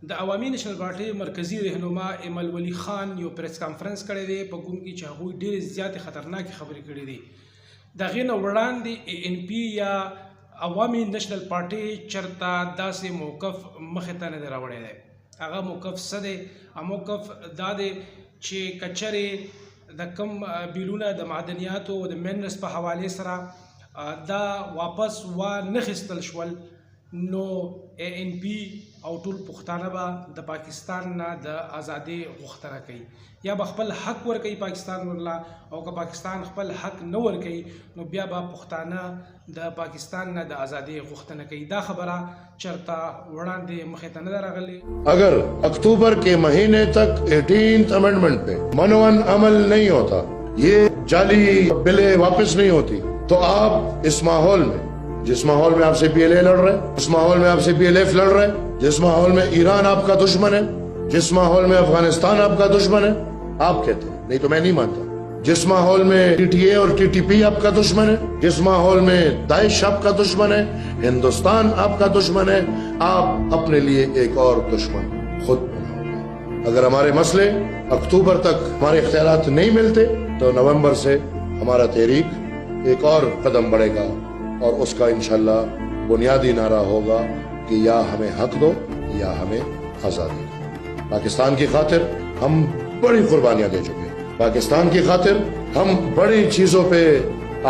د عوامي نېشنل پارټۍ مرکزي رهنما ایمل ولی خان یو پریس کانفرنس کړی دی په کوم کې چې هغوی ډېرې زیاتې خطرناکې خبرې کړې دي. د هغې نه وړاندې ANP یا عوامي نېشنل پارټۍ چېرته داسې موقف مخې ته نه دی راوړی دی. هغه موقف څه دی؟ موقف دا دی چې که چېرې د کوم بیلونه د معدنیاتو او د منرس په حوالې سره دا واپس وانخیستل شول، نو ANP او ټول پښتانه به د پاکستان نه د ازادۍ غوښتنه کوي، یا به خپل حق ورکوي پاکستان ورله، او که پاکستان خپل حق نه ورکوي نو بیا به پښتانه د پاکستان نه د ازادۍ غوښتنه کوي. دا خبره چرته وړاندې مخې ته نه ده راغلې. اگر اکتوبر کے مہینے تک 18th امینڈمنٹ پہ منون عمل نہیں ہوتا، یہ جعلی بلیں واپس نہیں ہوتی، تو آپ اس ماحول میں، جس ماحول میں آپ سے PLA لڑ رہے، جس ماحول میں آپ سے PLF لڑ رہے، جس ماحول میں ایران آپ کا دشمن ہے، جس ماحول میں افغانستان آپ کا دشمن ہے، آپ کہتے ہیں، نہیں تو میں نہیں مانتا، جس ماحول میں TTA اور TTP آپ کا دشمن ہے، جس ماحول میں داعش آپ کا دشمن ہے، ہندوستان آپ کا دشمن ہے، آپ اپنے لیے ایک اور دشمن خود بناؤ. اگر ہمارے مسئلے اکتوبر تک ہمارے اختیارات نہیں ملتے تو نومبر سے ہمارا تحریک ایک اور قدم بڑھے گا، اور اس کا انشاءاللہ بنیادی نعرہ ہوگا کہ یا ہمیں حق دو یا ہمیں آزادی دو. پاکستان کی خاطر ہم بڑی قربانیاں دے چکے ہیں، پاکستان کی خاطر ہم بڑی چیزوں پہ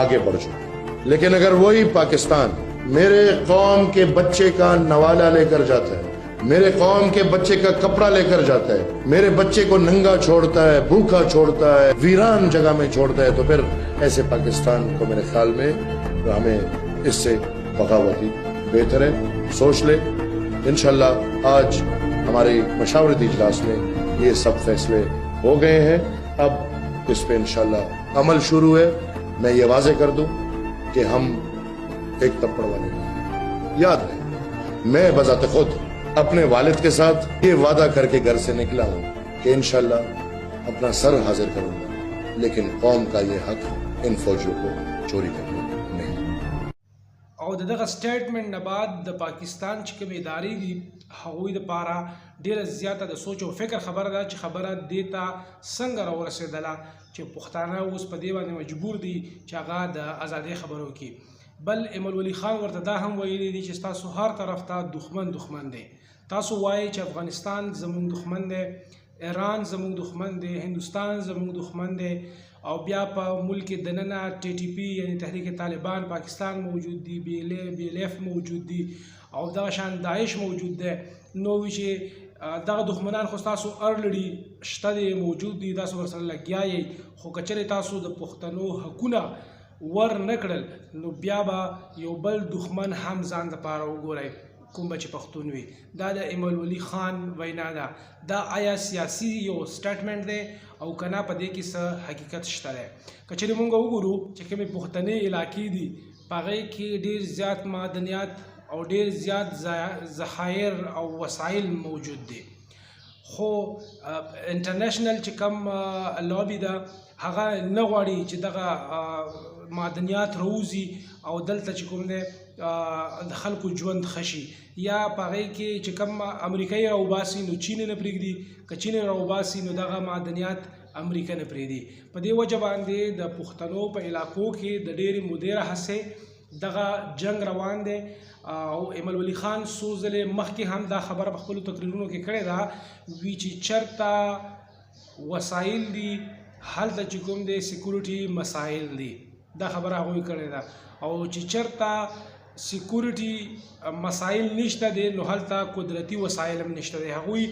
آگے بڑھ چکے ہیں، لیکن اگر وہی پاکستان میرے قوم کے بچے کا نوالہ لے کر جاتا ہے، میرے قوم کے بچے کا کپڑا لے کر جاتا ہے، میرے بچے کو ننگا چھوڑتا ہے، بھوکا چھوڑتا ہے، ویران جگہ میں چھوڑتا ہے، تو پھر ایسے پاکستان کو میرے خیال میں ہمیں اس سے بغاوتی بہتر ہے. سوچ لے. انشاءاللہ آج ہمارے مشاورتی اجلاس میں یہ سب فیصلے ہو گئے ہیں. اب اس پہ انشاءاللہ عمل شروع ہے. میں یہ واضح کر دوں کہ ہم ایک تپڑ والے ہیں. یاد رہے، میں بذات خود اپنے والد کے ساتھ یہ وعدہ کر کے گھر سے نکلا ہوں کہ انشاءاللہ اپنا سر حاضر کروں گا، لیکن قوم کا یہ حق ان فوجیوں کو چوری کرنا نہیں. او دغه سټیټمنټ نه بعد د پاکستان چې کوم ادارې دي هغوی دپاره ډېره زیاته د سوچ او فکر خبره ده چې خبره دې ته څنګه راورسېدله چې پښتانه اوس په دې باندې مجبور دي چې هغه د ازادۍ خبره وکړي. بل ایمل ولی خان ورته دا هم ویلي دي چې ستاسو هر طرف ته دښمن دی. تاسو وایئ چې افغانستان زموږ دښمن دی، ایران زموږ دښمن دی، هندوستان زموږ دښمن دی، او بیا په ملک دننه TTP یعنی تحریک طالبان پاکستان موجود دی، BLF موجود دی، او دغه شان داعش موجود دی. نو وی چې دغه دښمنان خو ستاسو ارلډي شته دی، موجود دي، تاسو ورسره لګیا یئ، خو که چېرې تاسو د پښتنو حقونه ور نه کړل نو بیا به یو بل دښمن هم ځان دپاره وګورئ، کوم به چې پښتون وي. دا د ایمل ولی خان وینا ده. دا آیا سیاسي یو سټیټمنټ دی او که نه په دې کې څه حقیقت شته دی؟ که چېرې موږ وګورو چې کومې پښتنې علاقې دي په هغې کې ډېر زیات معدنیات او ډېر زیات ذخایر او وسایل موجود دي، خو انټرنیشنل چې کوم لابي ده هغه نه غواړي چې دغه معدنیات راوځي او دلته چې کوم دی د خلکو ژوند ښه شي، یا په هغې کې چې کوم امریکایي راوباسي نو چین یې نه پرېږدي، که چین یې راوباسي نو دغه معدنیات امریکا نه پرېږدي. په دې وجه باندې د پښتنو په علاقو کې د ډېرې مودې راهیسې دغه جنګ روان دی. او ایمل ولی خان څو ځلې مخکې هم دا خبره په خپلو تقریرونو کې کړې ده، وی چې چېرته وسایل دي هلته چې کوم دی سیکورټي مسایل دي. دا خبره هغوی کړې ده. او چې چېرته سیکورټي مسایل نشته دی نو هلته قدرتي وسایل هم نشته دی. هغوی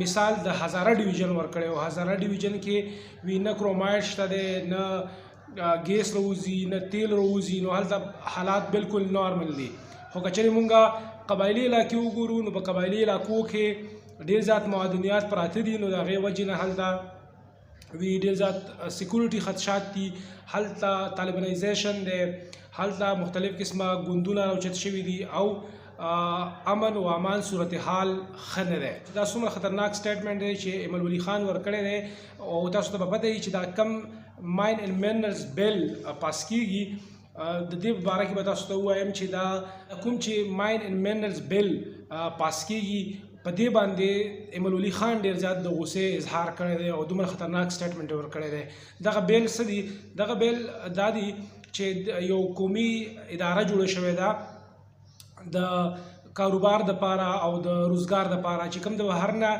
مثال د هزاره ډویژن ورکړی و. هزاره ډویژن کې وی نه کرومایډ شته دی، نه ګیس راوځي، نه تیل راوځي، نو هلته حالات بالکل نارمل دي. خو که چېرې مونږ قبایلي علاقې وګورو نو په قبایلي علاقو کې ډېر زیات معدنیات پراته دي، نو د هغې وجې نه هلته وی ډېر زیات سیکورټي خدشات دي، هلته طالبانایزیشن دی، هلته مختلف قسمه ګوندونه راوچت شوي دي، او امن و امان صورتحال ښه نه دی. دا څومره خطرناک سټیټمنټ دی چې ایمل ولی خان ورکړی دی. او تاسو ته به پته وي چې دا کم ماین اینډ منرلز بیل پاس کیږي، د دې په باره کې به تاسو ته ووایم چې دا کوم چې ماین اینډ منرلز بیل پاس کیږي په دې باندې ایملولي خان ډېر زیات د غوسې اظهار کړی دی او دومره خطرناک سټیټمنټ یې ورکړی دی. دغه بیل څه دي؟ دغه بیل دا دي چې یو قومي اداره جوړه شوې ده د کاروبار دپاره او د روزګار دپاره چې کوم د بهر نه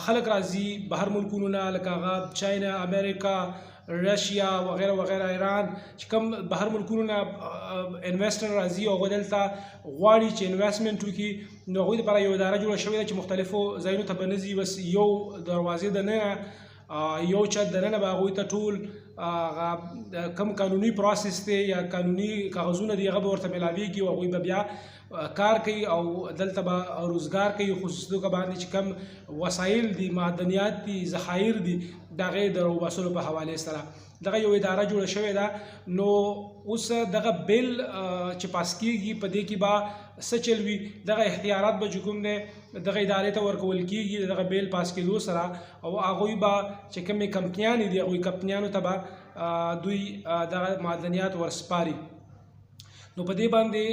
خلک راځي، بهر ملکونو نه لکه هغه چاینا، امریکا، رشیا وغیره وغیره، ایران، چې کوم بهر ملکونو نه انویسټر راځي او هغوی دلته غواړي چې انویسټمنټ وکړي، نو هغوی دپاره یو اداره جوړه شوې ده چې مختلفو ځایونو ته به نه ځي، بس یو دروازې دننه یو چت دننه به هغوی ته ټول کوم قانوني پروسس دی یا قانوني کاغذونه دي هغه به ورته میلاویږي او هغوی به بیا کار کوي او دلته به روزګار کوي. خصوصي توګه باندې چې کوم وسایل دي، معدنیات دي، ذخایر دي، د هغې د راوباسلو په حوالې سره دغه یو اداره جوړه شوې ده. نو اوس دغه بیل چې پاس کېږي په دې کې به څه چل وي، دغه اختیارات به چې کوم دی دغه ادارې ته ورکول کېږي دغه بیل پاس کېدو سره، او هغوی به چې کومې کمپنیانې دي هغوی کمپنیانو ته به دوی دغه معدنیات ورسپاري. نو په دې باندې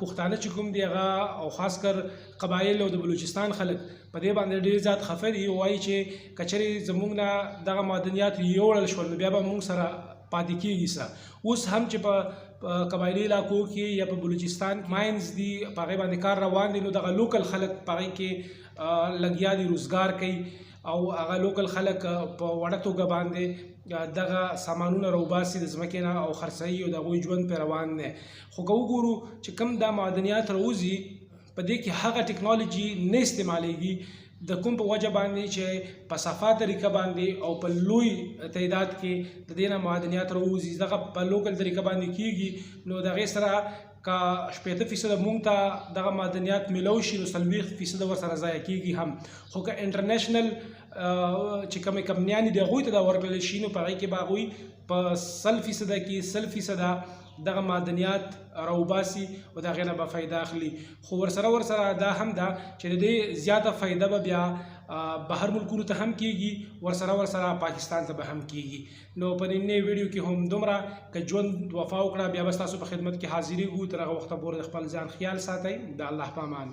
پښتانه چې کوم دي هغه او خاص کر قبایل او د بلوچستان خلک په دې باندې ډېر زیات خفه دي، وایي چې کچرې زموږ نه دغه معدنیات یوړل شول نو بیا به موږ سره پاتې کېږي څه. اوس هم چې په قبایلي علاقو کې یا په بلوچستان ماینز دي په هغې باندې کار روان دي، نو دغه لوکل خلک په هغې کې لګیا دي، روزګار کوي او هغه لوکل خلک په وړه توګه باندې دغه سامانونه راوباسي د ځمکې نه او خرڅوي او د هغوی ژوند پرې روان دی. خو که وګورو چې کوم دا معدنیات راوځي په دې کې هغه ټکنالوژي نه استعمالیږي د کوم په وجه باندې چې په صفا طریقه باندې او په لوی تعداد کې د دې نه معدنیات راوځي، دغه په لوکل طریقه باندې کېږي، نو د هغې سره که 80% موږ ته دغه معدنیات میلو شي نو 40% ورسره ضایع کېږي هم. خو که انټرنیشنل چې کومې کمپنیانې دي هغوی ته دا ورکړل شي نو په هغې کې به هغوی په 100% کې 100% دغه معدنیات راوباسي او د هغې نه به فایده اخلي. خو ورسره دا هم ده چې د دې زیاته فایده به بیا بهر ملکونو ته هم کېږي، ورسره پاکستان ته به هم کېږي. نو په نننۍ ویډیو کې هم دومره، که ژوند وفا وکړه بیا به ستاسو په خدمت کې حاضرېږو. تر هغه وخته پورې د خپل ځان خیال ساتئ. د الله په امان.